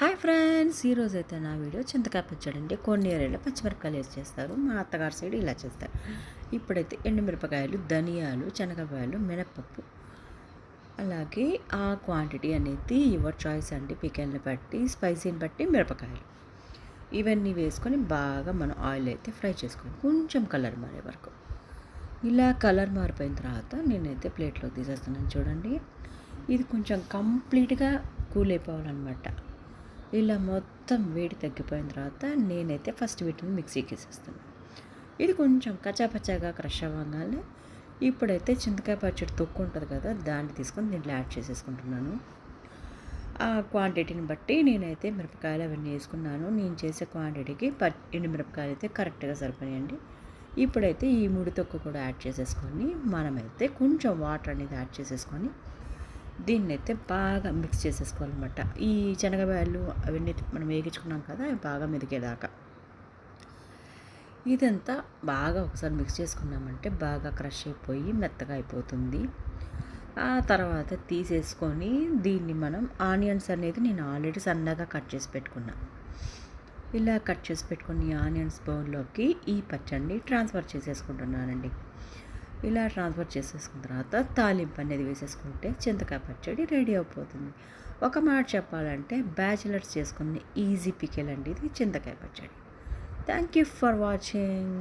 Hi friends, ఈరోజైతే నా video చింతకాయ పచ్చడి అండి. కొన్ని ఏరియాలో పచ్చిమిరపకాయలు వేసి చేస్తారు, మా అత్తగారి సైడ్ ఇలా చేస్తారు. ఇప్పుడైతే ఎండుమిరపకాయలు, ధనియాలు, శనగపాయలు, మినప్పప్పు, అలాగే ఆ క్వాంటిటీ అనేది యువర్ చాయిస్ అండి. పికెల్ని బట్టి, స్పైసీని బట్టి మిరపకాయలు ఇవన్నీ వేసుకొని బాగా మనం ఆయిల్ అయితే ఫ్రై చేసుకోవాలి, కొంచెం కలర్ మారే వరకు. ఇలా కలర్ మారిపోయిన తర్వాత నేనైతే ప్లేట్లో తీసేస్తున్నాను. చూడండి, ఇది కొంచెం కంప్లీట్గా కూల్ అయిపోవాలన్నమాట. ఇలా మొత్తం వేడి తగ్గిపోయిన తర్వాత నేనైతే ఫస్ట్ వీటిని మిక్సీకి వేసేస్తాను. ఇది కొంచెం కచ్చాపచ్చాగా క్రష్ అవ్వగానే ఇప్పుడైతే చింతకాయ పచ్చడి తొక్కు ఉంటుంది కదా, దాన్ని తీసుకొని దీంట్లో యాడ్ చేసేసుకుంటున్నాను. ఆ క్వాంటిటీని బట్టి నేనైతే మిరపకాయలు అవన్నీ వేసుకున్నాను. నేను చేసే క్వాంటిటీకి ఎండు మిరపకాయలు అయితే కరెక్ట్గా సరిపోయాయండి. ఇప్పుడైతే ఈ ముడి తొక్కు కూడా యాడ్ చేసేసుకొని మనమైతే కొంచెం వాటర్ అనేది యాడ్ చేసేసుకొని దీన్నైతే బాగా మిక్స్ చేసేసుకోవాలన్నమాట. ఈ శనగపాయలు అవన్నీ మనం వేగించుకున్నాం కదా, అవి బాగా మెదిగేదాకా ఇదంతా బాగా ఒకసారి మిక్స్ చేసుకున్నామంటే బాగా క్రష్ అయిపోయి మెత్తగా అయిపోతుంది. ఆ తర్వాత తీసేసుకొని దీన్ని మనం ఆనియన్స్ అనేది నేను ఆల్రెడీ సన్నగా కట్ చేసి పెట్టుకున్నా. ఇలా కట్ చేసి పెట్టుకుని ఆనియన్స్ బౌల్లోకి ఈ పచ్చడిని ట్రాన్స్ఫర్ చేసేసుకుంటున్నానండి. ఇలా ట్రాన్స్ఫర్ చేసేసుకున్న తర్వాత తాలింపు అనేది వేసేసుకుంటే చింతకాయ పచ్చడి రెడీ అయిపోతుంది. ఒక మాట చెప్పాలంటే బ్యాచిలర్స్ చేసుకునే ఈజీ పికెల్ అండి ఇది చింతకాయ పచ్చడి. Thank you for watching.